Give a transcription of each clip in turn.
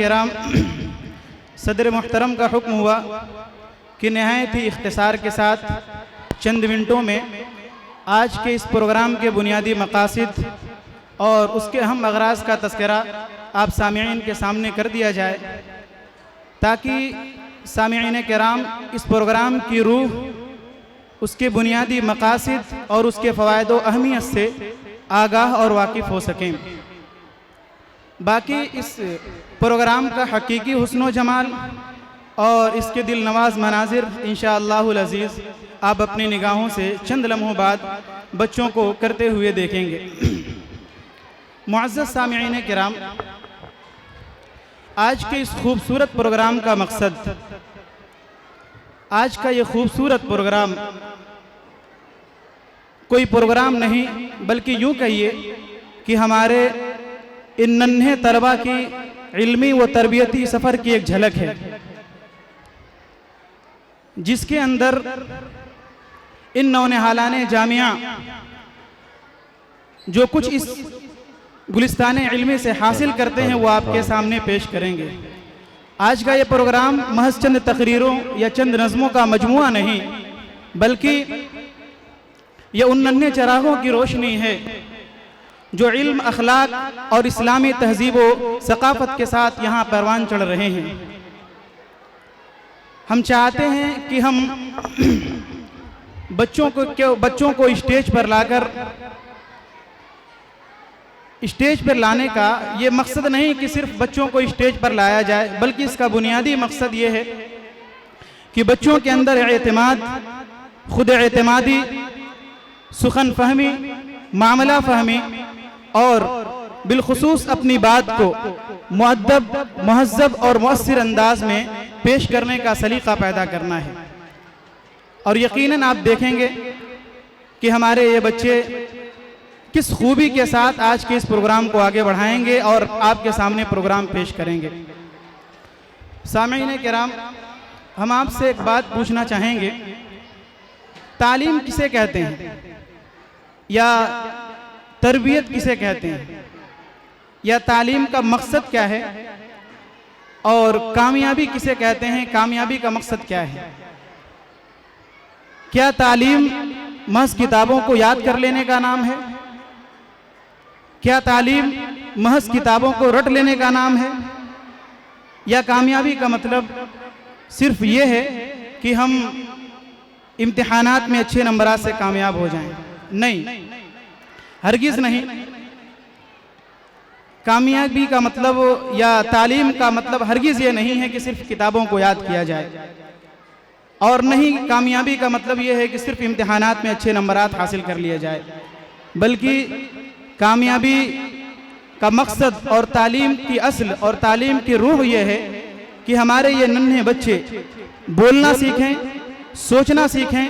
किराम, सदर मुहतरम का हुक्म हुआ कि नहायत ही इख्तिसार के साथ चंद मिनटों में आज के इस प्रोग्राम के बुनियादी मकासद और उसके अहम अगराज का तज़किरा आप सामिईन के सामने कर दिया जाए, ताकि सामिईन किराम इस प्रोग्राम की रूह, उसके बुनियादी मकासद और उसके फ़वाइद व अहमियत से आगाह और वाकिफ़ हो सकें। बाकी इस प्रोग्राम का हकीकी हुस्न व जमाल और इसके दिल नवाज मनाजिर इंशाअल्लाहुल अज़ीज़ आप अपनी निगाहों से चंद लम्हों बाद बच्चों को करते हुए देखेंगे। मुअज़्ज़ज़ सामिईन किराम, आज के इस खूबसूरत प्रोग्राम का मकसद, आज का ये खूबसूरत प्रोग्राम कोई प्रोग्राम नहीं बल्कि यूँ कहिए कि हमारे इन नन्हे तलबा की इल्मी व तरबियती सफ़र की एक झलक है, जिसके अंदर इन नौनिहालाने जामिया जो कुछ इस गुलिस्ताने इल्मी से हासिल करते हैं वो आपके सामने पेश करेंगे। आज का ये प्रोग्राम महज चंद तकरीरों या चंद नज़मों का मजमुआ नहीं, बल्कि ये उन नन्हे चरागों की रोशनी है जो इल्म, अखलाक और इस्लामी तहजीब व सकाफ़त के साथ यहाँ परवान चढ़ रहे हैं। हम चाहते हैं कि हम बच्चों को स्टेज पर लाकर, स्टेज पर लाने का ये मकसद नहीं कि सिर्फ बच्चों को स्टेज पर लाया जाए, बल्कि इसका बुनियादी मकसद ये है कि बच्चों के अंदर एतमाद, खुद एतमादी, सुखन फहमी, मामला फहमी और बिलखुसूस अपनी बात को मुअद्दब, महज़्ज़ब और मुअस्सिर अंदाज में पेश करने का सलीका पैदा करना है। और यकीनन आप देखेंगे कि हमारे ये बच्चे किस खूबी के साथ आज के इस प्रोग्राम को आगे बढ़ाएंगे और आपके सामने प्रोग्राम पेश करेंगे। सामीईन किराम, हम आपसे एक बात पूछना चाहेंगे, तालीम किसे कहते हैं, या तरबियत किसे कहते हैं, या तालीम का मकसद क्या है, और कामयाबी किसे कहते हैं, कामयाबी का मकसद क्या है? क्या तालीम महज किताबों को याद कर लेने का नाम है? क्या तालीम महज किताबों को रट लेने का नाम है? या कामयाबी का मतलब सिर्फ ये है कि हम इम्तिहानात में अच्छे नंबरात से कामयाब हो जाएं? नहीं, हरगिज़ नहीं। कामयाबी का मतलब या तालीम का मतलब हरगिज़ ये नहीं है कि सिर्फ किताबों को याद किया जाए, और नहीं कामयाबी का मतलब ये है कि सिर्फ इम्तिहानात में अच्छे नंबरात हासिल कर लिए जाए, बल्कि कामयाबी का मकसद और तालीम की असल और तालीम की रूह ये है कि हमारे ये नन्हे बच्चे बोलना सीखें, सोचना सीखें,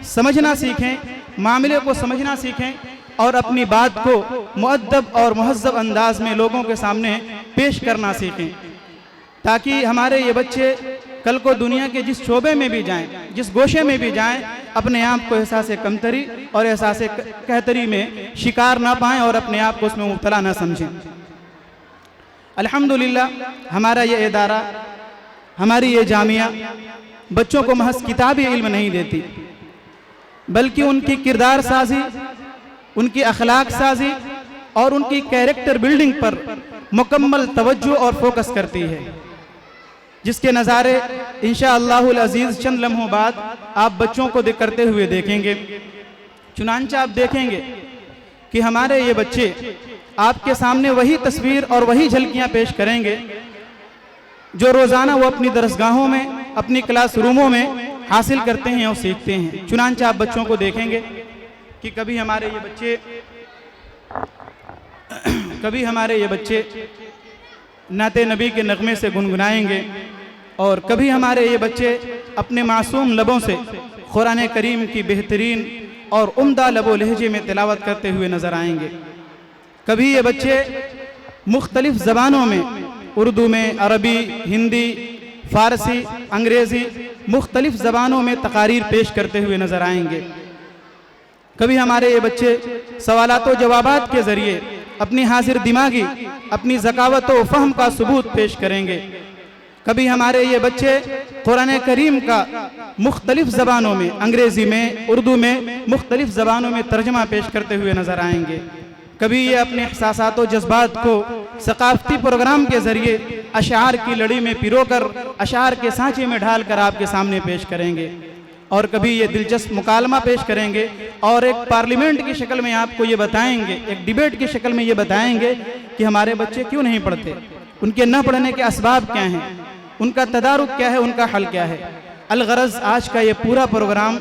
समझना सीखें, मामले को समझना सीखें और अपनी बात को मुअद्दब और महज़्ज़ब अंदाज में लोगों के सामने पेश करना सीखें, ताकि हमारे ये बच्चे कल को दुनिया के जिस शोबे में भी जाएं, जिस गोशे में भी जाएं, अपने आप को एहसास कमतरी और एहसास कहतरी में शिकार ना पाएं और अपने आप को उसमें मुब्तला ना समझें। अल्हम्दुलिल्लाह, हमारा ये इदारा, हमारी ये जामिया बच्चों को महज किताबी इल्म नहीं देती, बल्कि उनकी किरदार साजी, उनकी अखलाक साजी और उनकी कैरेक्टर बिल्डिंग पर मुकम्मल तवज्जो और फोकस करती है, जिसके नज़ारे इंशाअल्लाहुल अज़ीज़ चंद लम्हों बाद आप बच्चों को करते हुए देखेंगे। चुनांचे आप देखेंगे कि हमारे ये बच्चे आपके सामने वही तस्वीर और वही झलकियाँ पेश करेंगे जो रोज़ाना वो अपनी दरसगाहों में, अपनी क्लासरूमों में हासिल करते हैं और सीखते हैं। चुनांचे आप बच्चों को देखेंगे कि कभी हमारे ये बच्चे नाते नबी के नगमे से गुनगुनाएंगे, और कभी हमारे ये बच्चे अपने मासूम लबों से कुरान करीम की बेहतरीन और उम्दा लबो लहजे में तिलावत करते हुए नज़र आएंगे। कभी ये बच्चे मुख्तलिफ ज़बानों में, उर्दू में, अरबी, हिंदी, फ़ारसी, अंग्रेज़ी, मुख्तलिफ ज़बानों में तकारीर पेश करते हुए नज़र आएंगे। कभी हमारे ये बच्चे सवालात व जवाबात के ज़रिए अपनी हाजिर दिमागी, अपनी ज़कावत व फ़हम का सबूत पेश करेंगे। कभी हमारे ये बच्चे कुरान करीम का मुख्तलिफ ज़बानों में, अंग्रेज़ी में, उर्दू में, मुख्तलिफ ज़बानों में तर्जमा पेश करते हुए नज़र आएंगे। कभी ये अपने एहसासात व जज्बात को सकाफ़ती प्रोग्राम के ज़रिए अशार की लड़ी में पिरोकर, अशार के सांचे में ढाल कर आपके सामने पेश करेंगे। और कभी ये दिलचस्प मुकालमा पेश करेंगे और एक पार्लियामेंट की शक्ल में आपको ये बताएंगे, एक डिबेट की शक्ल में ये बताएंगे कि हमारे बच्चे क्यों नहीं पढ़ते, उनके न पढ़ने के असबाब क्या हैं, उनका तदारुक क्या है, उनका हल क्या है। अलगरज आज का ये पूरा प्रोग्राम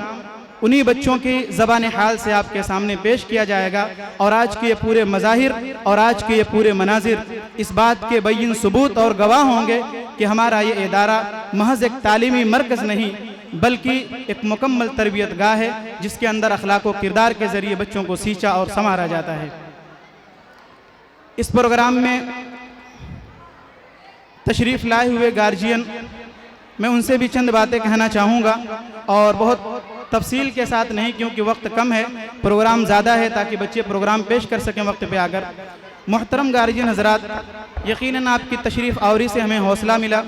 उन्हीं बच्चों की ज़बान हाल से आपके सामने पेश किया जाएगा। और आज के ये पूरे मज़ाहिर और आज के ये पूरे मनाजिर इस बात के बैन सबूत और गवाह होंगे कि हमारा ये इदारा महज एक तालीमी मरकज़ नहीं बल्कि एक मुकम्मल तरबियत गाह है, जिसके अंदर अखलाक व किरदार के ज़रिए बच्चों को सींचा और संवारा जाता है। इस प्रोग्राम में तशरीफ़ लाए हुए गार्जियन, मैं उनसे भी चंद बातें कहना चाहूँगा और बहुत तफसील के साथ नहीं, क्योंकि वक्त कम है, प्रोग्राम ज़्यादा है, ताकि बच्चे प्रोग्राम पेश कर सकें वक्त पे आकर। मोहतरम गार्जियन हज़रात, यकीनन आपकी तशरीफ़ आवरी से हमें हौसला मिला।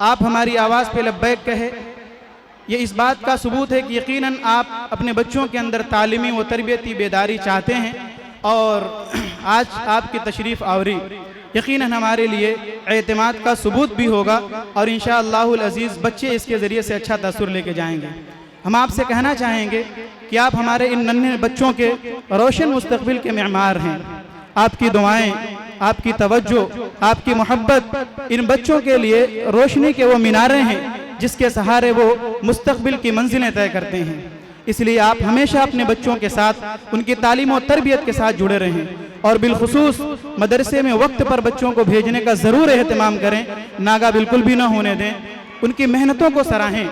आप हमारी आवाज़ पे लब्बैक कहे, ये इस बात का सबूत है कि यकीनन आप अपने बच्चों के अंदर तालीमी व तरबियती बेदारी चाहते हैं। और आज आपकी तशरीफ़ आवरी यकीनन हमारे लिए एतमाद का सबूत भी होगा और इंशाअल्लाहुल अज़ीज़ बच्चे इसके ज़रिए से अच्छा तासुर लेके जाएंगे। हम आपसे कहना चाहेंगे कि आप हमारे इन नन्हे बच्चों के रोशन मुस्तक़बिल के मेमार हैं। आपकी दुआएं, आपकी तवज्जो, आपकी मोहब्बत इन बच्चों के लिए रोशनी के वो मीनारे हैं जिसके सहारे वो मुस्तक़बिल की मंजिलें तय करते हैं। इसलिए आप हमेशा अपने बच्चों के साथ उनकी तालीम और तरबियत के साथ जुड़े रहें और बिलखुसूस मदरसे में वक्त पर बच्चों को भेजने का ज़रूर एहतमाम करें, नागा बिल्कुल भी ना होने दें। उनकी मेहनतों को सराहें,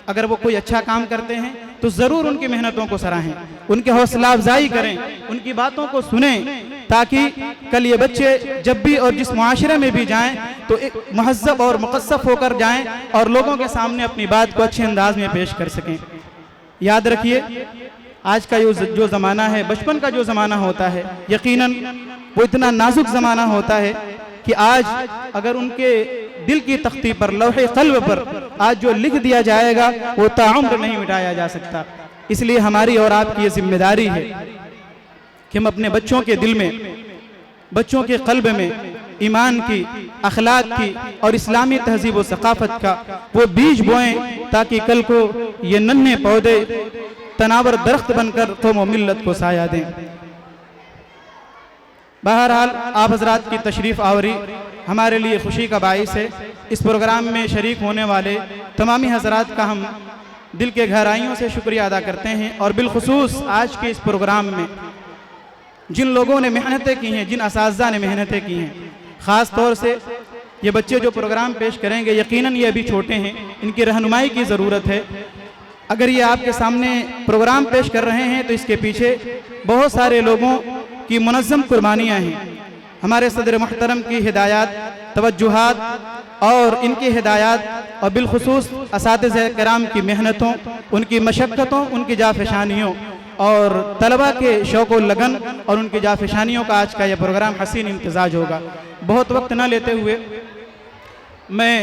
अगर वो कोई अच्छा काम करते हैं तो ज़रूर उनकी मेहनतों को सराहें, उनके हौसला अफजाई करें, उनकी बातों को सुनें, ताकि कल ये बच्चे जब भी और जिस मुआशरे में भी जाएं तो एक महज़्ज़ब और मुक़स्सफ़ होकर जाएं और लोगों के सामने अपनी बात को अच्छे अंदाज में पेश कर सकें। याद रखिए, आज का जो ज़माना है, बचपन का जो ज़माना होता है, यकीनन वो इतना नाजुक ज़माना होता है कि आज अगर उनके दिल की तख्ती पर, लौहे क़ल्ब पर आज जो लिख दिया जाएगा वो ताउम्र नहीं मिटाया जा सकता। इसलिए हमारी और आपकी ये जिम्मेदारी है कि हम अपने बच्चों के दिल में, बच्चों के क़ल्ब में ईमान की, अखलाक की और इस्लामी तहजीब व सकाफ़त का वो बीज बोएं, ताकि कल को ये नन्हे पौधे तनावर दरख्त बनकर कौम व मिल्लत को साया दें। बहरहाल आप हज़रात की तशरीफ़ आवरी हमारे लिए खुशी का बाइस है। इस प्रोग्राम में शरीक होने वाले तमामी हज़रात का हम दिल के गहराइयों से शुक्रिया अदा करते हैं और बिलखुसूस आज के इस प्रोग्राम में जिन लोगों ने मेहनतें की हैं, जिन असातिज़ा ने मेहनतें की हैं, ख़ास तौर से ये बच्चे जो प्रोग्राम पेश करेंगे, यकीनन ये अभी छोटे हैं, इनकी रहनुमाई की ज़रूरत है। अगर ये आपके सामने प्रोग्राम पेश कर रहे हैं तो इसके पीछे बहुत सारे लोगों की मुनज़्ज़म कुर्बानियाँ हैं। हमारे सदर मुहतरम की हिदायत, तवज्जुहात और इनकी हिदायत और बिलखुसूस असातिज़ा कराम की मेहनतों, उनकी मशक्क़तों, उनकी जाफ़शानियों और तलबा के शौक़ व लगन और उनकी जाफ़शानियों का आज का यह प्रोग्राम हसीन इम्तिज़ाज होगा। बहुत वक्त न लेते हुए मैं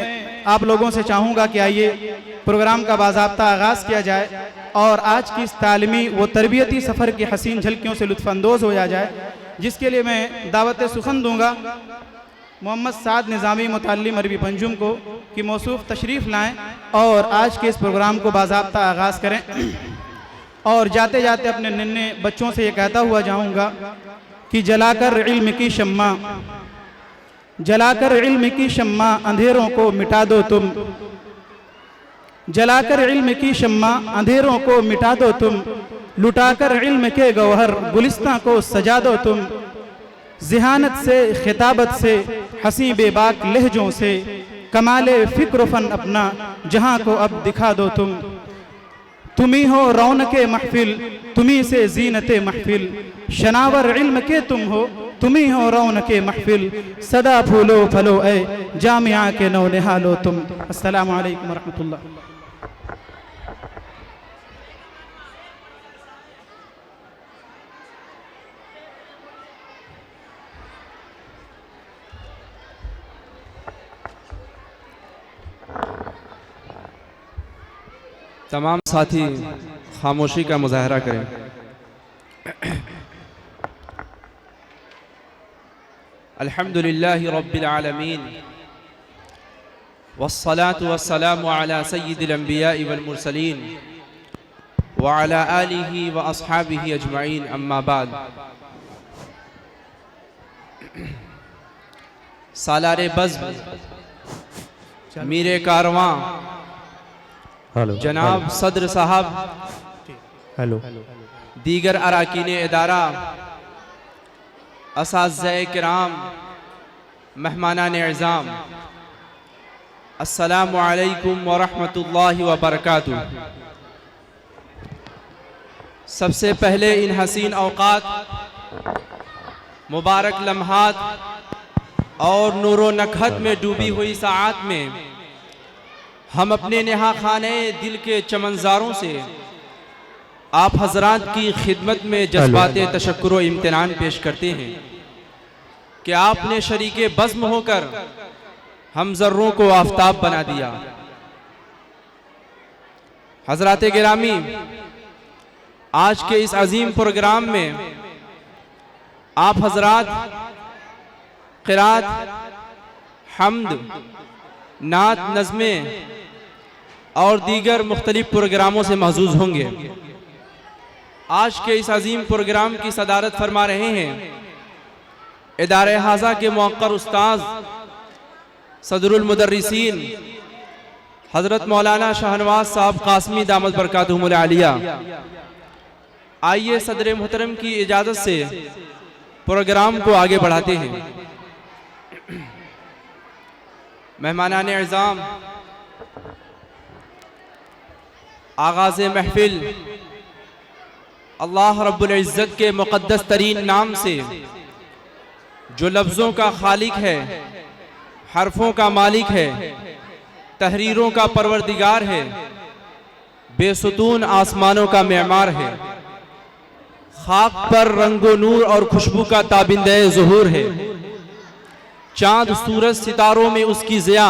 आप लोगों से चाहूँगा कि आइए प्रोग्राम का बाज़ाब्ता आगाज़ किया जाए और आज की इस तालीमी व तरबियती सफ़र की हसीन झलकियों से लुत्फ़अंदोज़ हो जाए, जिसके लिए मैं दावत सुखन दूँगा मोहम्मद साद निज़ामी मुतअल्लिम अरबी पंजुम को कि मौसूफ़ तशरीफ़ लाएँ और आज के इस प्रोग्राम को बाज़ाब्ता आगाज़ करें। और जाते जाते अपने नन्हे बच्चों से ये कहता हुआ जाऊँगा कि जलाकर इल्म की शम्मा, जलाकर इल्म की शम्मा अंधेरों को मिटा दो तुम, जलाकर इल्म की शम्मा अंधेरों को मिटा दो तुम, लुटाकर इल्म के गौहर गुलिस्तां को सजा दो तुम, ज़िहानत से खिताबत से हंसी बेबाक लहजों से कमाले फ़िक्र फ़न अपना जहाँ को अब दिखा दो तुम। तुम्ही हो रौनके महफिल, तुम्ही से ज़ीनते महफिल, शनावर इल्म के तुम हो, तुम्ही हो रौनके महफिल, सदा फूलो फलो ए जामिया के नौ निहालो तुम। अस्सलामु अलैकुम वरहमतुल्लाह। तमाम साथी खामोशी का मुजाहरा करें। अल्हम्दुलिल्लाहि रब्बिल आलमीन वस्सलातु वस्सलामु अला सय्यिदिल अंबिया'i वल मुरसलीन व अला आलिहि व अस्हाबिहि अजमईन, अम्मा बाद। सालारे बज़्म मीरे कारवां जनाब सदर साहब, दीगर अराकीन इदारा, असातिज़ाए किराम, मेहमानान इज़ाम, अस्सलामु अलैकुम व रहमतुल्लाहि व बरकातुहू। सबसे पहले इन हसीन औक़ात, मुबारक लम्हात और नूरो नकहत में डूबी हुई साआत में हम अपने नेहा खाने दिल के चमनज़ारों से आप हजरात की खिदमत में जज्बाते तशक्कुर व इम्तिनान पेश करते हैं कि आपने शरीके बज़्म होकर हम ज़र्रों को आफ़ताब बना दिया। हजराते गिरामी, आज के इस अजीम प्रोग्राम में आप हजरात क़िरात, हम्द, नात, नज़्में और दीगर मुख्तलिफ प्रोग्रामों से महजूज होंगे। आज के इस अजीम प्रोग्राम की सदारत फरमा रहे हैं इदारे हाज़ा के मुअक्कर उस्ताद सदरुल मुदर्रिसीन हज़रत मौलाना शाहनवाज साहब कासमी दामत बरकातुहुमुल आलिया। आइए सदर मोहतरम की इजाज़त से प्रोग्राम को आगे बढ़ाते हैं। मेहमानान इज़ाम, आगाज़ महफिल अल्लाह रब्बुल इज़्ज़त के मुक़द्दस तरीन नाम से, जो लफ्ज़ों का खालिक है, हरफों का मालिक है, तहरीरों का परवरदिगार है, बेसुतून आसमानों का मेमार है, खाक पर रंगो नूर और खुशबू का ताबिंदे ज़ुहूर है। चाँद सूरज सितारों में उसकी ज़िया,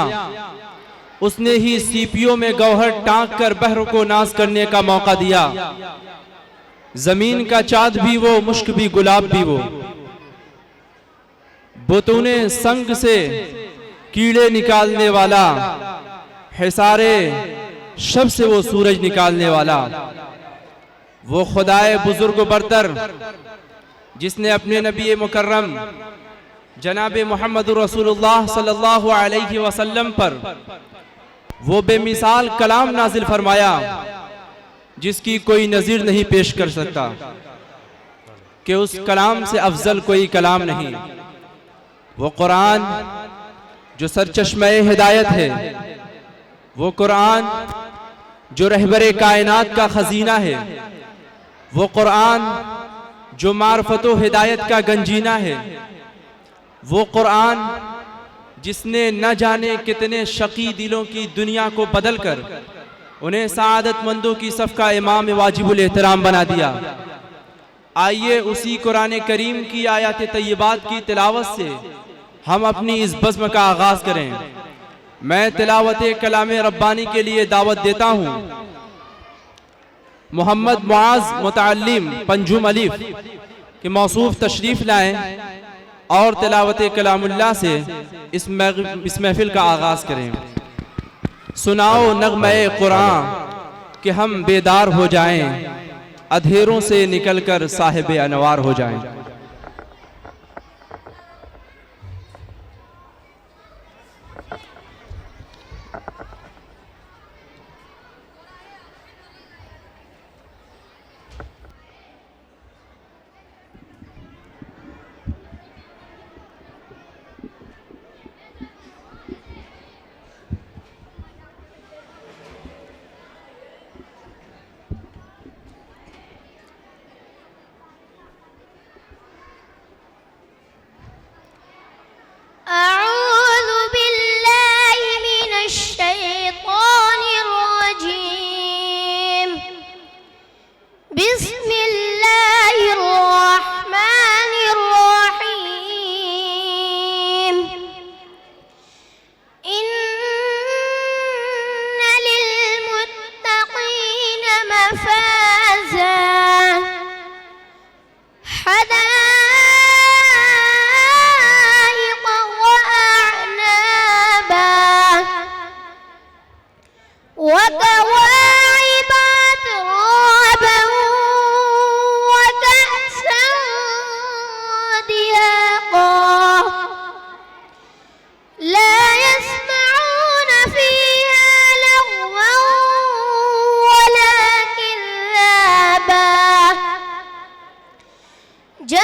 उसने ही सीपियों में गौहर टांक कर बहर को नाज करने का मौका दिया। ज़मीन का चाँद भी वो, मुश्क भी, गुलाब भी वो, बुतूने संग से कीड़े निकालने वाला, हिसारे शब से वो सूरज निकालने वाला, वो खुदाए बुजुर्ग बरतर जिसने अपने नबी मुकर्रम जनाब मोहम्मद रसूलुल्लाह सल्लल्लाहु अलैहि वसल्लम पर वो बेमिसाल कलाम नाजिल फरमाया जिसकी कोई नज़ीर नहीं पेश कर सकता, कि उस कलाम से अफजल कोई कलाम नहीं। वो कुरान जो सरचश्मे हिदायत है, वो कुरान जो रहबरे कायनात का खजीना है, वो कुरान जो मार्फत व हिदायत का गंजीना है, वो कुरान जिसने न जाने कितने शकी दिलों की दुनिया को बदल कर उन्हें सआदतमंदों की सफ़ का इमाम वाजिबुल एहतराम बना दिया। आइए उसी कुरान करीम की आयत तय्यबात की तिलावत से हम अपनी इस बज़्म का आगाज़ करें। मैं तिलावत कलाम रब्बानी के लिए दावत देता हूँ मोहम्मद मुआज़ मुतअल्लिम पंजुम अलिफ के मौसूफ तशरीफ़ लाएँ और तिलावत कलामुल्लाह से इस महफिल का आगाज़ करें। सुनाओ नग़्मे कुरान कि हम बेदार हो जाएं, अधेरों से निकलकर साहिब अनवार हो जाएं।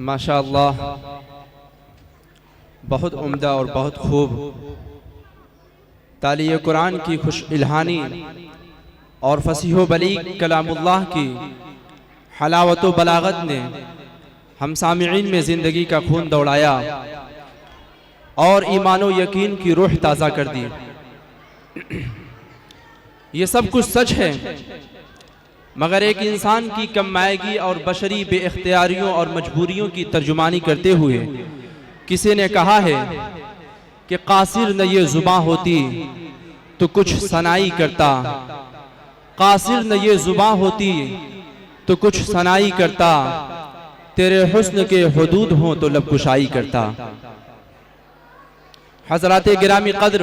माशाअल्लाह, बहुत उम्दा और बहुत खूब तालीय कुरान की खुश इल्हानी और फसीह बलीग कलामुल्लाह की हलावत व बलागत ने हम सामिईन में ज़िंदगी का खून दौड़ाया और ईमान व यकीन की रूह ताज़ा कर दी। ये सब कुछ सच है, मगर एक इंसान की कमाएगी और बशरी बेइख्तियारियों और मजबूरियों की तर्जुमानी करते हुए किसी ने कहा है कि कासिर न ये ज़ुबां होती तो कुछ सनाई करता, कासिर न ये ज़ुबां होती तो कुछ सनाई करता, तेरे हुस्न के हुदूद हों तो लबकुशाई करता। हज़रात गिरामी क़द्र,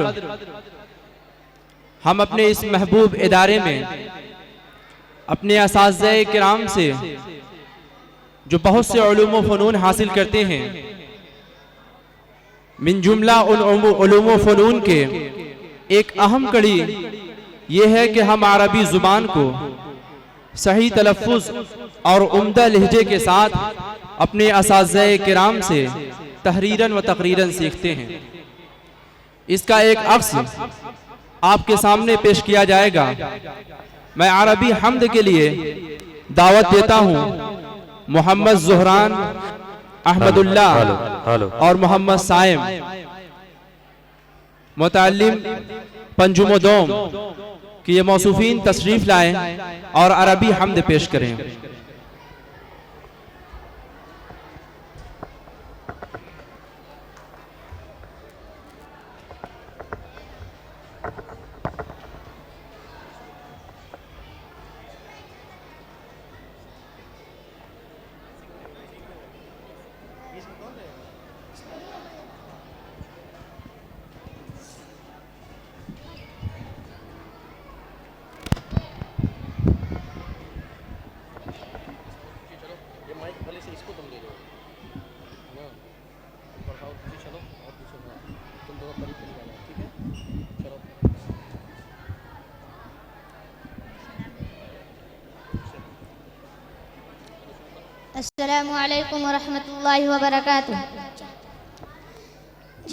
हम अपने इस महबूब इदारे में अपने असातिज़े किराम से जो बहुत से उलूम व फ़नून हासिल करते हैं, मिन जुमला उन उलूम व फ़नून के एक अहम कड़ी ये है कि हम अरबी ज़ुबान को सही तलफ़्फ़ुज़ और उम्दा लहजे के साथ अपने असातिज़े किराम से तहरीरन व तक़रीरन सीखते हैं। इसका एक अक्स आपके सामने पेश किया जाएगा। मैं अरबी हम्द के लिए दावत देता हूँ मोहम्मद ज़ुहरान, अहमदुल्लाह और मोहम्मद साइम, मुतअल्लिम पंजुमोदोम कि ये मौसूफीन तशरीफ़ लाएं और अरबी हम्द पेश करें। अस्सलामु अलैकुम वरहमतुल्लाहि वबरकातुह।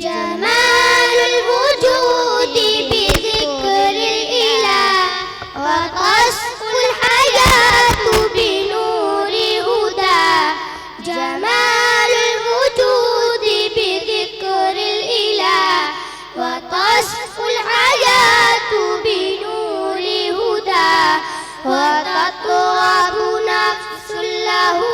जमालुल वजूदी बिज़िक्रिल इलाह व तस्फुल हयातु बिनूरि हुदा। जमालुल वजूदी बिज़िक्रिल इलाह व तस्फुल हयातु बिनूरि हुदा व ततवाबु नफ्सुल लहू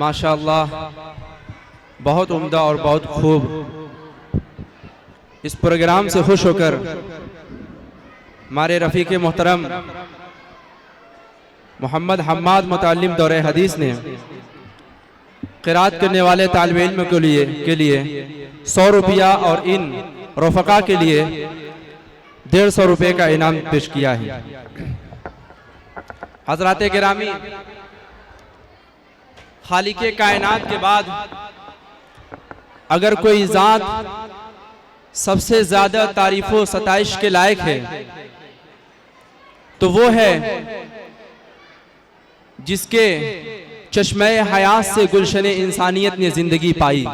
माशाअल्लाह, बहुत उम्दा और बहुत खूब। इस प्रोग्राम से खुश होकर हमारे रफ़ीक़ मोहतरम मोहम्मद हम्माद मुतअल्लिम दौरे हदीस ने क़िराअत करने वाले तालिब इल्म के लिए 100 रुपया और इन रफ़क़ा के लिए 150 रुपये का इनाम पेश किया है। हज़रात गिरामी, खालिक़े कायनात के बाद अगर कोई ज़ात सबसे ज़्यादा तारीफ़ व सताइश के लायक है तो वो है जिसके चश्मे हयात से गुलशने इंसानियत ने ज़िंदगी पाई।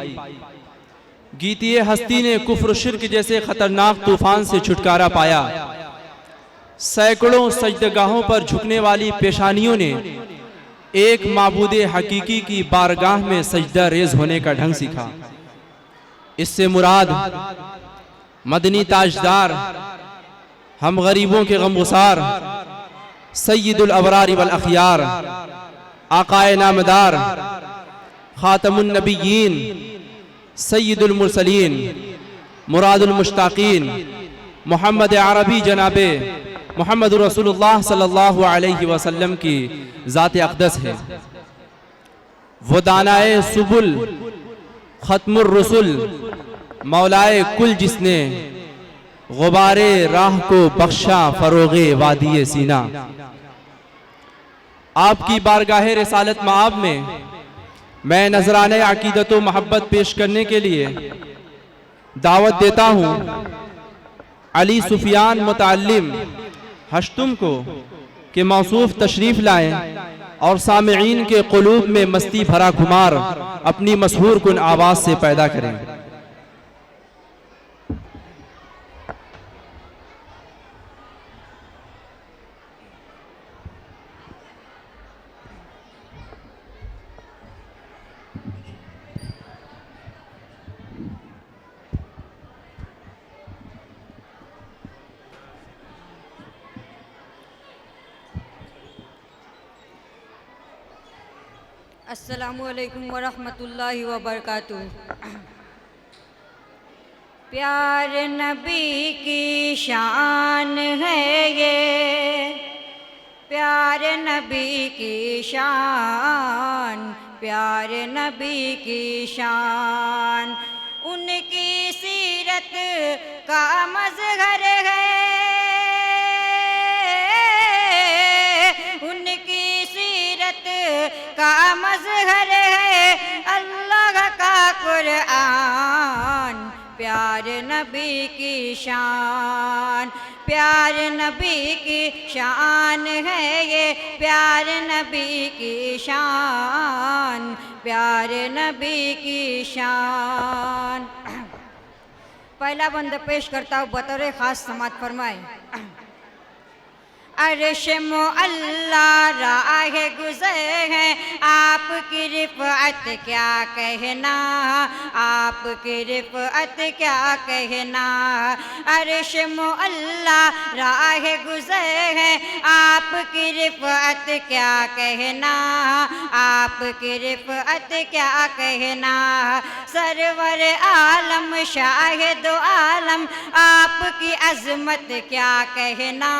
गीतीय हस्ती ने कुफ्र शिर्क जैसे ख़तरनाक तूफ़ान से छुटकारा पाया। सैकड़ों सजदगाहों पर झुकने वाली पेशानियों ने एक माबूदे हकीकी की बारगाह में सजदा रेज होने का ढंग सीखा। इससे मुराद मदनी ताजदार, हम गरीबों के गमगुसार, सय्यदुल अबरार वल अखयार, आकाए नामदार, खातमुन नबिय्यीन, सय्यदुल मुरसलीन, मुरादुल मुश्ताकीन, मोहम्मद अरबी जनाबे मोहम्मद रसूलुल्लाह सल्लल्लाहु अलैहि वसल्लम की ज़ात अक़दस है। वो दानाए सुबुल, ख़त्मुर रसूल, मौलाए कुल, जिसने गुबारे राह को बख्शा फ़रोग़े वादिये सीना। आपकी बारगाहे रिसालत माआब में मैं नजराने अकीदत व मोहब्बत पेश करने के लिए दावत देता हूँ अली सुफियान मुतअल्लिम हश्तुम को कि मौसूफ तशरीफ़ लाएं और सामिईन के क़ुलूब में मस्ती भरा खुमार अपनी मशहूर कुन आवाज़ से पैदा करें। अस्सलामुअलैकुम वरहमतुल्लाहि वबरकातुह। प्यार नबी की शान है ये, प्यार नबी की शान, प्यार नबी की शान। उनकी सीरत का मज़हर है, उनकी सीरत का मज़हर है अल्लाह का कुरान। प्यार नबी की शान, प्यार नबी की शान है ये, प्यार नबी की शान, प्यार नबी की शान। पहला बंद पेश करता हूँ बतौर ख़ास समात फरमाए। अर्श मुअल्ला राह गुज़र है, आपकी रिफ़अत क्या कहना, आपकी रिफ़अत क्या कहना। अर्श मुअल्ला राह गुज़र है, आपकी रिफ़अत क्या कहना, आपकी रिफ़अत क्या कहना। सरवर आलम शाहिद आलम, आपकी अज़मत क्या कहना,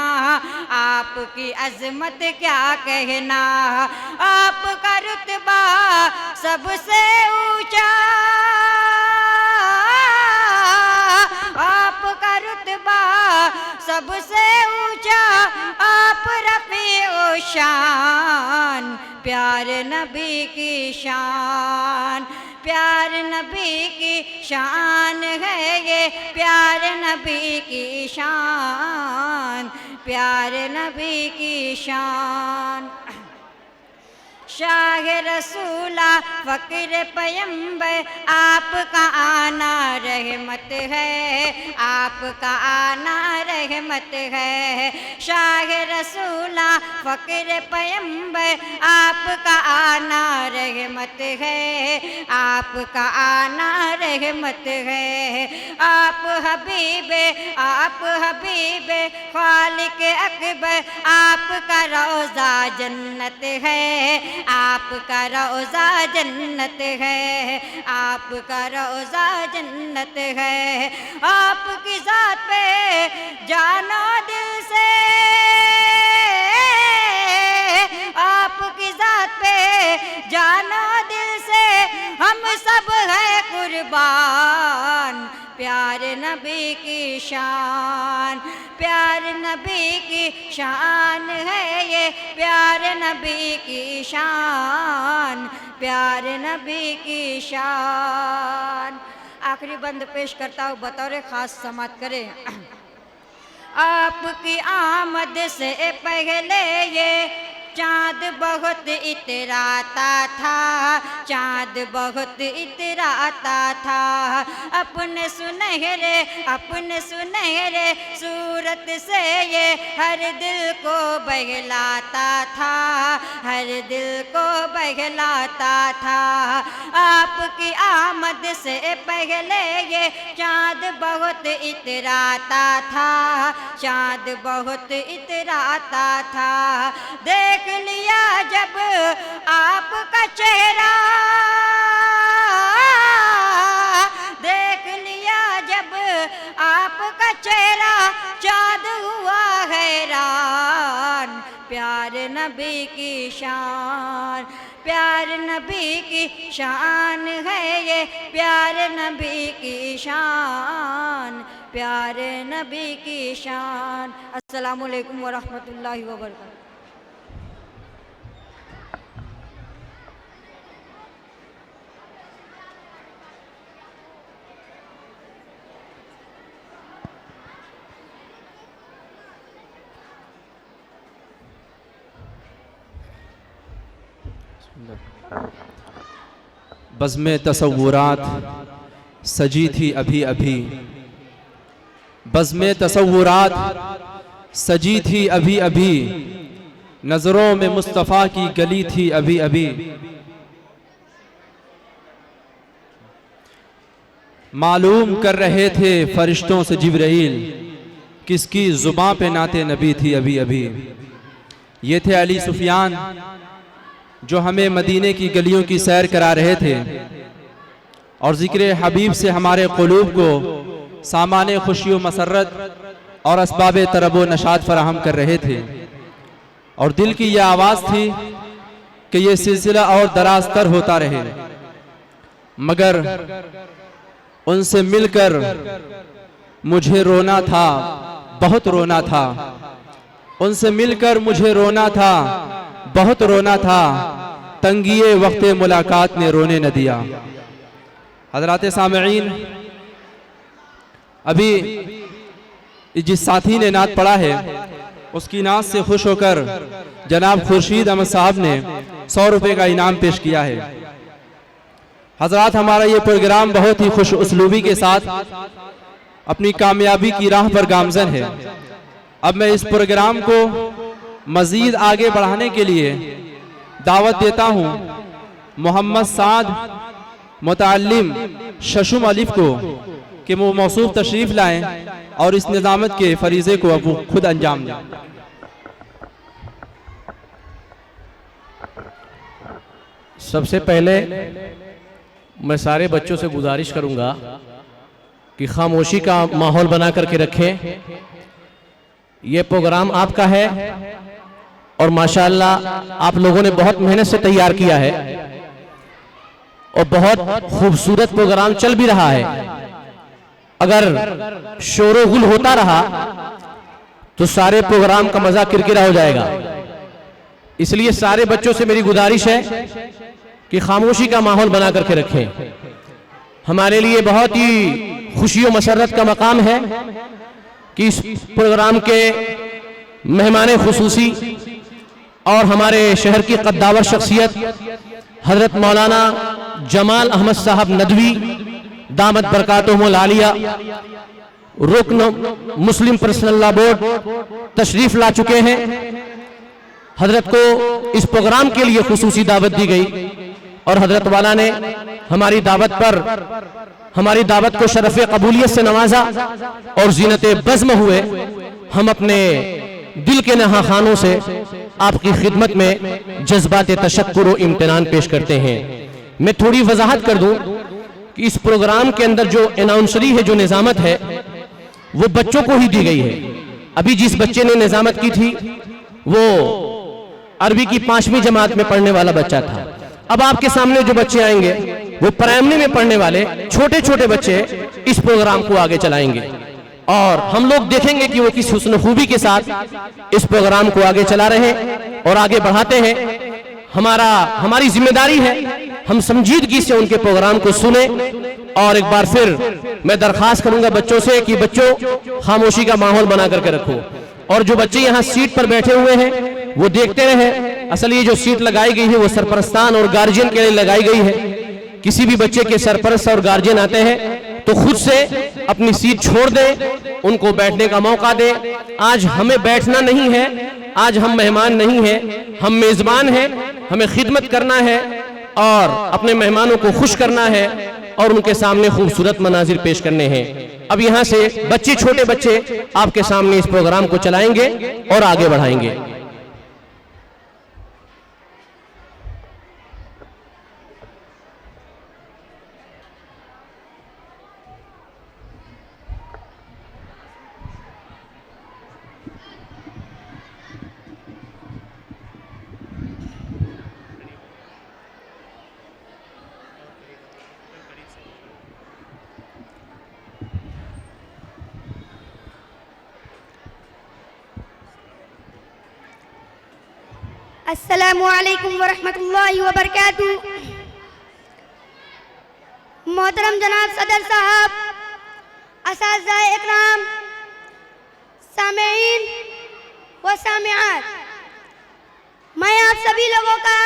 आपकी अज़मत क्या कहना। आपका रुतबा सबसे ऊंचा, आपका रुतबा सबसे ऊंचा, आप रफ़ीउ शान, प्यारे नबी की शान, प्यारे नबी की शान है ये, प्यारे नबी की शान, प्यारे नबी की शान। शाह रसूला फ़क़्र पैगंबर, आपका आना रहमत है, आपका आना रहमत है। शाह रसूला फ़क़्र पैगंबर, आपका आना रहमत है, आपका आना रहमत है। आप हबीबे, आप हबीबे खालिक अकबर, आपका रोज़ा जन्नत है, आपका रोज़ा जन्नत है, आपका रोज़ा जन्नत है। आपकी ज़ात पे जानो दिल से, आपकी ज़ात पे जानो दिल से, हम सब है कुर्बान, प्यारे नबी की शान, प्यारे नबी की शान है ये, प्यारे नबी की शान, प्यारे नबी की शान। आखिरी बंद पेश करता हूँ बतौर ख़ास समात करें। आपकी आमद से पहले ये चाँद बहुत इतराता था, चाँद बहुत इतराता था। अपने सुनहरे सूरत से ये हर दिल को बहलाता था, हर दिल को बहलाता था। आपकी आमद से पहले ये चाँद बहुत इतराता था, चाँद बहुत इतराता था। देख लिया जब आपका चेहरा, देख लिया जब आपका चेहरा, चाँद हुआ हैरान, प्यारे नबी की शान, प्यारे नबी की शान है ये, प्यारे नबी की शान, प्यारे नबी की शान। अस्सलामु अलैकुम व रहमतुल्लाहि व बरकातहू। बज़्मे तसव्वुरात सजी थी अभी अभी, बज़्मे तसव्वुरात सजी थी अभी अभी, नज़रों में मुस्तफ़ा की गली थी अभी अभी। मालूम कर रहे थे फरिश्तों से जिब्राइल, किसकी ज़ुबां पे नाते नबी थी अभी अभी। ये थे अली सुफियान जो हमें मदीने की गलियों की सैर करा रहे थे और ज़िक्र हबीब से हमारे क़ुलूब को सामाने खुशी व मसरत और असबाब तरब व नशात फराहम कर रहे थे। और दिल की यह आवाज़ थी कि यह सिलसिला और दराज तर होता रहे, मगर उनसे मिलकर मुझे रोना था, बहुत रोना था। उनसे मिलकर मुझे रोना था, बहुत रोना था। तंगिए वक्त मुलाकात ने रोने न दिया। हज़रात सामईन, अभी जिस साथी ने नात पढ़ा है उसकी नात से खुश होकर जनाब खुर्शीद अहमद साहब ने 100 रुपये का इनाम पेश किया है। हजरात, हमारा ये प्रोग्राम बहुत ही खुश उसलूबी के साथ अपनी कामयाबी की राह पर गामजन है। अब मैं इस प्रोग्राम को मज़ीद आगे बढ़ाने के लिए दावत देता हूँ मोहम्मद साद मुतअल्लिम शशुम अलिफ को कि वो मौसूफ तशरीफ़ लाएं और इस निज़ामत के फरीज़े को अब वो खुद अंजाम दें। सबसे पहले मैं सारे बच्चों से गुजारिश करूंगा कि खामोशी का माहौल बना करके रखें। ये प्रोग्राम आपका है और माशाअल्लाह आप लोगों ने बहुत मेहनत से तैयार किया है और बहुत खूबसूरत प्रोग्राम चल भी रहा है। अगर शोर-ओ-गुल होता रहा तो सारे प्रोग्राम का मजा किरकिरा हो जाएगा। इसलिए सारे बच्चों से मेरी गुजारिश है कि खामोशी का माहौल बना करके रखें। हमारे लिए बहुत ही खुशी और मसरत का मकाम है कि इस प्रोग्राम के मेहमान खुसूसी और हमारे शहर की कद्दावर शख्सियत हजरत मौलाना जमाल अहमद साहब नदवी दामत बरकातुहुल आलिया रुकन मुस्लिम पर्सनल लॉ बोर्ड तशरीफ ला चुके हैं। हजरत को इस प्रोग्राम के लिए खुसूसी दावत दी गई और हजरत वाला ने हमारी दावत को शरफ़ कबूलियत से नवाजा और जीनत बज़्म हुए। हम अपने दिल के नहा खानों से आपकी खिदमत में जज्बात तशक्कुर और इम्तिनान पेश करते हैं। मैं थोड़ी वजाहत कर दूं कि इस प्रोग्राम के अंदर जो अनाउंसरी है, जो निजामत है, वो बच्चों को ही दी गई है। अभी जिस बच्चे ने निजामत की थी वो अरबी की 5वीं जमात में पढ़ने वाला बच्चा था। अब आपके सामने जो बच्चे आएंगे वो प्राइमरी में पढ़ने वाले छोटे छोटे बच्चे इस प्रोग्राम को आगे चलाएंगे और हम लोग देखेंगे कि वो किस हुस्न खूबी के साथ इस प्रोग्राम को आगे चला रहे हैं और आगे बढ़ाते हैं। हमारी जिम्मेदारी है हम संजीदगी से उनके प्रोग्राम को सुने। और एक बार फिर मैं दरखास्त करूंगा बच्चों से कि बच्चों खामोशी का माहौल बना करके रखो और जो बच्चे यहाँ सीट पर बैठे हुए हैं वो देखते रहे। असल ये जो सीट लगाई गई है वो सरपरस्तान और गार्जियन के लिए लगाई गई है। किसी भी बच्चे के सरपरस्त और गार्जियन आते हैं तो खुद से अपनी सीट छोड़ दें, उनको बैठने का मौका दें। आज हमें बैठना नहीं है, आज हम मेहमान नहीं हैं, हम मेजबान हैं। हमें खिदमत करना है और अपने मेहमानों को खुश करना है और उनके सामने खूबसूरत मनाजिर पेश करने हैं। अब यहाँ से बच्चे, छोटे बच्चे आपके सामने इस प्रोग्राम को चलाएंगे और आगे बढ़ाएंगे। अस्सलामुअलैकुम वरहमतुल्लाहि वबरकातुहू। मोहतरम जनाब सदर साहब, असातिज़ा इकराम, सामेईन व सामिआत, मैं आप सभी लोगों का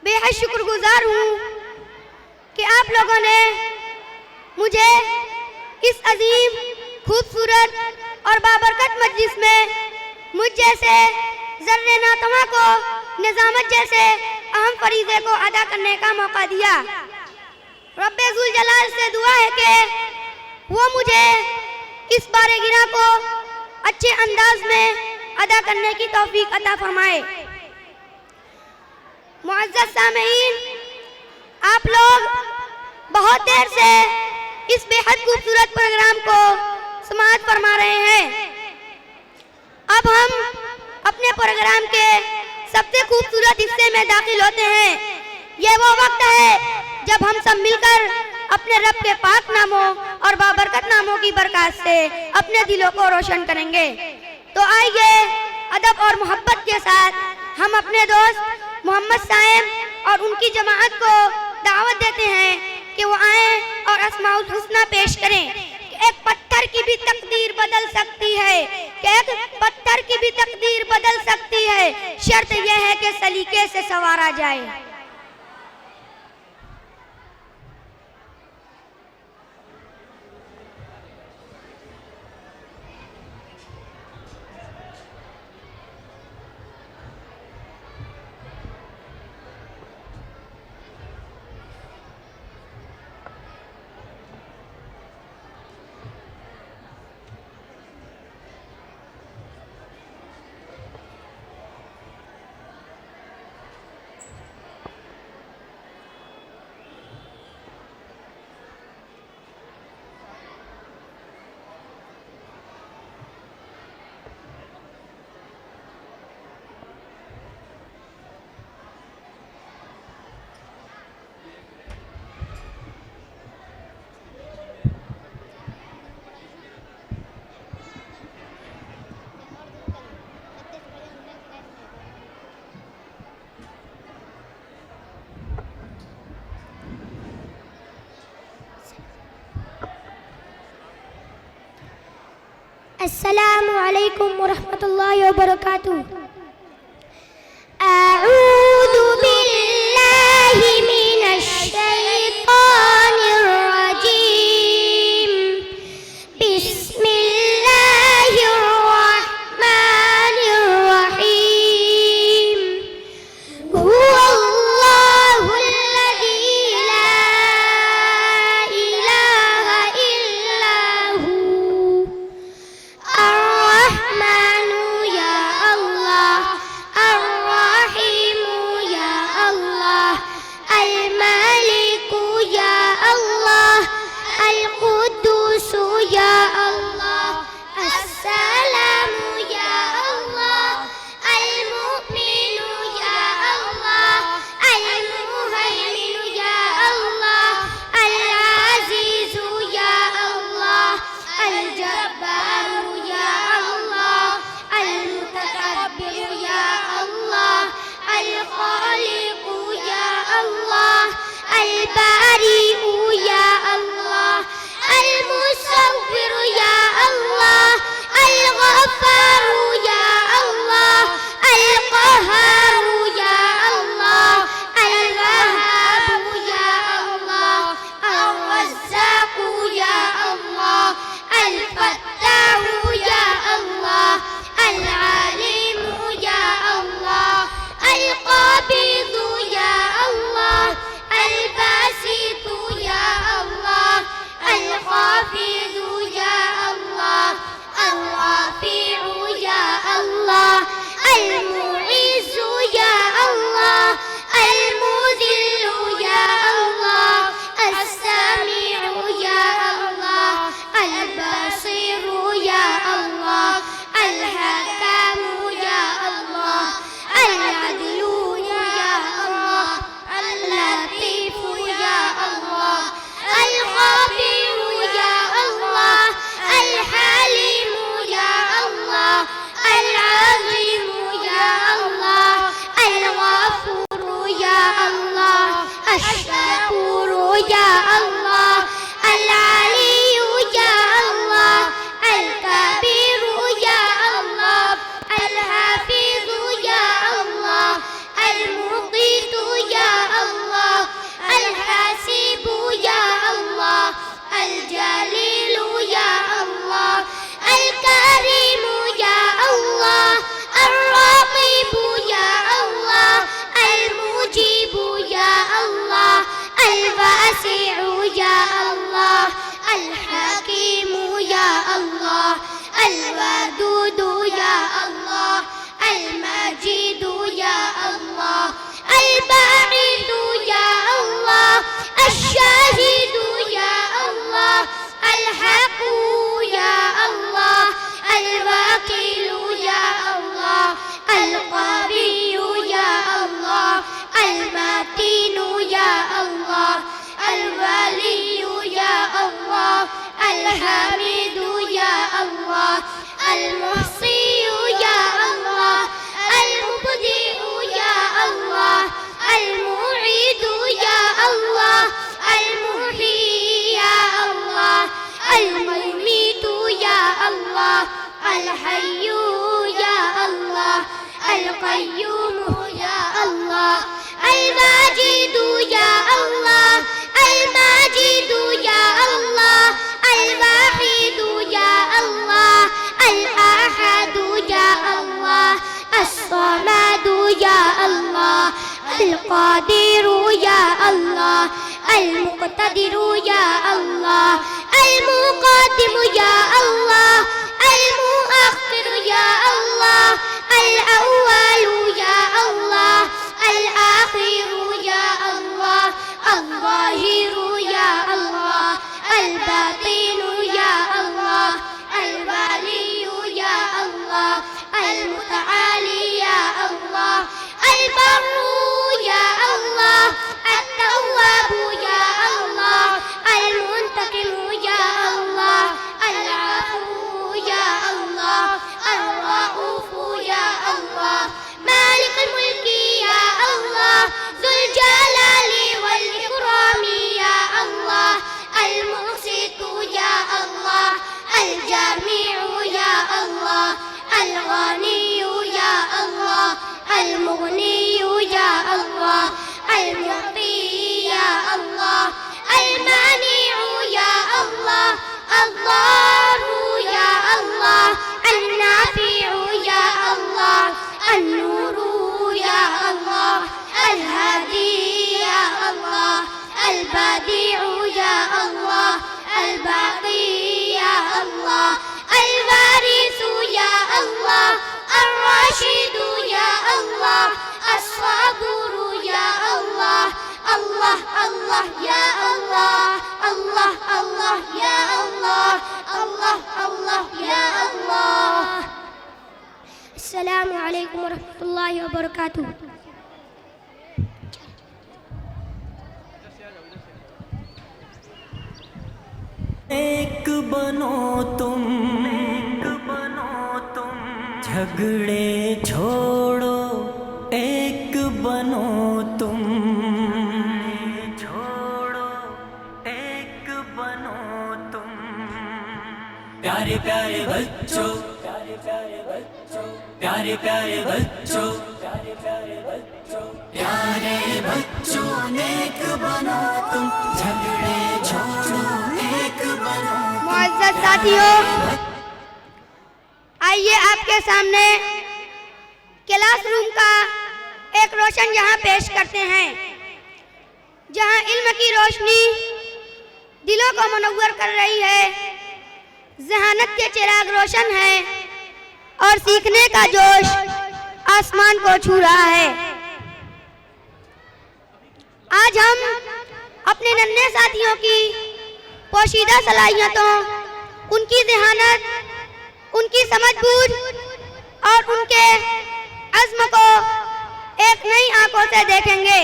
बेहद शुक्रगुजार हूँ कि आप लोगों ने मुझे इस अजीम, खूबसूरत और बाबरकत मजलिस में मुझ जैसे ज़र्रे नातवा को निज़ामत जैसे अहम फरीज़े को अदा करने का मौका दिया। रब्बे ज़ुल जलाल से दुआ है कि वो मुझे इस बारगिरह को अच्छे अंदाज में अदा करने की तौफीक अता फरमाए। मुअज़्ज़ज़ सामीईन, आप लोग बहुत देर से इस बेहद खूबसूरत प्रोग्राम को समाअत फरमा रहे हैं। अब हम अपने प्रोग्राम के सबसे खूबसूरत हिस्से में दाखिल होते हैं। ये वो वक्त है जब हम सब मिलकर अपने रब के पाक नामों और बाबरकत नामों की बरकत से अपने दिलों को रोशन करेंगे। तो आइए अदब और मोहब्बत के साथ हम अपने दोस्त मोहम्मद साइम और उनकी जमाअत को दावत देते हैं कि वो आएँ और अस्माउल हुस्ना पेश करें। एक पत्थर की भी तकदीर बदल सकती है, कि एक पत्थर की भी तकदीर बदल सकती है, शर्त यह है कि सलीके से संवारा जाए। अस्सलामु अलैकुम वरहमतुल्लाहि वबरकातुहू। अऊज़ु बिल्लाहि मिनश शैतानिर रजीम। बिस्मिल्लाहिर रहमानिर रहीम। हुवल्लाहुल्लज़ी ला इलाहा इल्ला हू। अर्रहमानु या अल्लाह, अर्रहीमु या अल्लाह, अल-मालिकु या अल्लाह, अल-कुद्दूसु या अल्लाह, अस्सलामु या अल्लाह, अल-मुमिनु या अल्लाह, अल-मुहैमिनु या अल्लाह, अल-अज़ीज़ु या अल्लाह, अल-जब्बारु या अल्लाह, अल-मुतकब्बिरु या अल्लाह, अल-खालिकु या अल्लाह, अल-बारिउ या अल्लाह, अल-मुसव्विरु या अल्लाह, अल-गफ्फारु या अल्लाह, अल-क़हारु या अल्लाह, अल-वहाबु या अल्लाह, अर-रज़्ज़ाक़ु या अल्लाह, अल-फ़त्ताहु या अल्लाह, अल-आलिमु या अल्लाह, अल-क़ाबिदु या अल्लाह, अल-बासितु या अल्लाह, अल-ख़ाफ़िदु या अल्लाह, अर-राफ़िउ या अल्लाह, अल-मुइज़्ज़ु या अल्लाह, अल-मुज़िल्लु या अल्लाह, अस-सामिउ या अल्लाह, अल-बासिरु या अल्लाह, अल-हकामु या अल्लाह, अल-अदलु या अल्लाह, अल-लतीफ़ु या अल्लाह, अल-ख़बीरु या अल्लाह, अल-हालिमु या अल्लाह, अल-अज़ीमु या अल्लाह, अल-गफ़ूरु या अल्लाह, अश-शकूरु या अल्लाह, अल-अलिय्यु या अल्लाह, अल-कबीरु या अल्लाह, अल-हाफ़िज़ु या अल्लाह, अल-मुक़ीतु या अल्लाह, अल-हासिबु या अल्लाह, अल-जलीलु या अल्लाह, अल-करीमु या अल्लाह, अर-रक़ीबु या अल्लाह, अल-मुजीबु या अल्लाह, अल-वासिउ या अल्लाह, अल-हकीमु या अल्लाह, अल-वदूदु या अल्लाह, अल-मजीदु या अल्लाह, अल-बाइदु या अल्लाह, अश-शाहिदु या अल्लाह, अल-हक़्क़ु या अल्लाह, अल-वकीलु या अल्लाह, अल-क़विय्यु या अल्लाह, अल-मतीनु या अल्लाह, अल-वलिय्यु या अल्लाह, अल-हमीदु या अल्लाह, अल-मुहसियु या अल्लाह, अल-मुब्दिउ या अल्लाह, अल-मुईदु या अल्लाह, अल-मुही या अल्लाह, अल-मुमीतु या अल्लाह, अल-हय्यु या अल्लाह, अल-क़य्यूमु या अल्लाह, अल-वाजिदु या अल्लाह, अल-माजिदु या अल्लाह, अल-वाहिदु या अल्लाह, अल-अहदु या अल्लाह, अस-समदु या अल्लाह, अल-क़ादिरु या अल्लाह, अल-मुक़्तदिरु या अल्लाह, अल-मुक़द्दिमु या अल्लाह, अल-मुअख़्ख़िरु या अल्लाह, अल-अव्वलु या अल्लाह, अल-आख़िरु या अल्लाह, अल-ज़ाहिरु या अल्लाह, अल-बातिनु या अल्लाह, अल-वलिय्यु या अल्लाह, अल-मुतआली या अल्लाह, अल-बर्रु या अल्लाह, अत-तव्वाबु या अल्लाह, अल-मुंतक़िमु या अल्लाह, अल-अफ़ू या अल्लाह, अर-रऊफ़ु या अल्लाह, मालिकुल मुल्की राशिदु या अल्लाह, अस्साबुरु या अल्लाह, अल्लाह अल्लाह या अल्लाह, अल्लाह अल्लाह या अल्लाह, अल्लाह अल्लाह या अल्लाह। अस्सलामु अलैकुम वरहमतुल्लाहि वबरकातुहू। एक बनो तुम, झगड़े छोड़ो, एक बनो तुम, एक बनो तुम। प्यारे प्यारे बच्चों, प्यारे प्यारे बच्चों, प्यारे प्यारे बच्चों, प्यारे प्यारे बच्चों, प्यारे बच्चों, नेक बनो तुम, झगड़े छोड़ो, एक बनो। मुअज़्ज़ज़ साथियों, आइए आपके सामने क्लासरूम का एक रोशन जहां पेश करते हैं, जहां इल्म की रोशनी दिलों को मुनव्वर कर रही है, ज़हानत के चिराग रोशन है और सीखने का जोश आसमान को छू रहा है। आज हम अपने नन्हे साथियों की पोशीदा सलाहियतों, उनकी ज़हानत, उनकी समझबूझ और उनके अज़्म को एक नई आंखों से देखेंगे।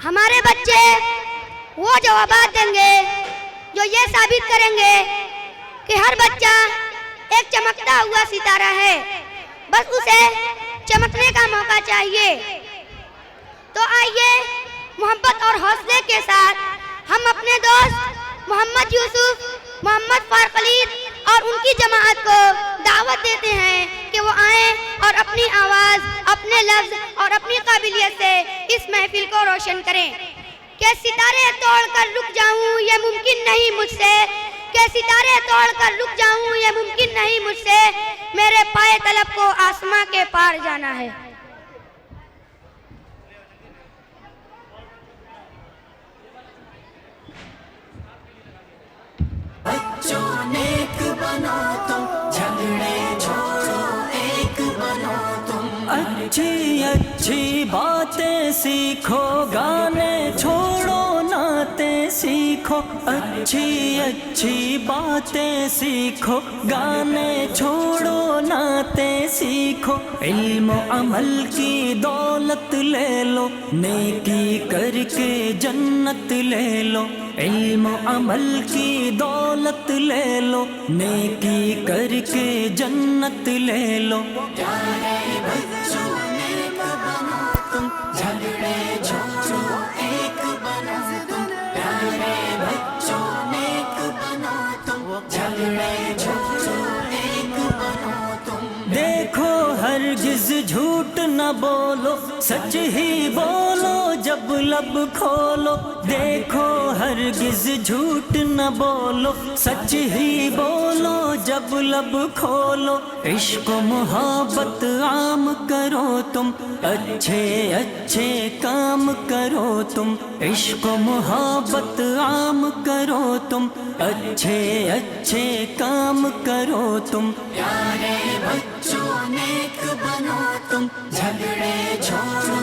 हमारे बच्चे वो जवाबात देंगे जो ये साबित करेंगे कि हर बच्चा एक चमकता हुआ सितारा है, बस उसे चमकने का मौका चाहिए। तो आइए मोहब्बत और हौसले के साथ हम अपने दोस्त मोहम्मद यूसुफ, मोहम्मद फारखलीद और उनकी जमाअत को दावत देते हैं कि वो आएं और अपनी आवाज़, अपने लफ्ज़ और अपनी काबिलियत से इस महफिल को रोशन करें। कि सितारे तोड़कर रुक जाऊं ये मुमकिन नहीं मुझसे, कि सितारे तोड़कर रुक जाऊं ये मुमकिन नहीं मुझसे, मेरे पाए तलब को आसमां के पार जाना है। बच्चों नेक बनो तुम, झगड़े छोड़ो, एक बनो तुम। अच्छी अच्छी बातें सीखो, गाने छोड़ो, नाते सीखो। अच्छी अच्छी बातें सीखो, गाने छोड़ो, नाते सीखो। इल्म अमल की दौलत ले लो, नेकी करके जन्नत ले लो। इल्म अमल की दौलत ले लो, नेकी करके जन्नत ले लो। प्यारे बच्चों नेक बनो तुम, झगड़े छोड़ो, एक बनो तुम। प्यारे बच्चों नेक बनो तुम, झगड़े छोड़ो, एक बनो तुम। देखो हरगिज़ झूठ न बोलो, सच ही बोलो जब लब खोलो। देखो हरगिज़ झूठ न बोलो, सच ही बोलो जब लब खोलो। इश्क मोहब्बत आम करो तुम, अच्छे अच्छे काम करो तुम। इश्क मोहब्बत आम करो तुम, अच्छे अच्छे काम करो तुम। प्यारे बच्चों नेक बनो तुम, झगड़े छोड़ो,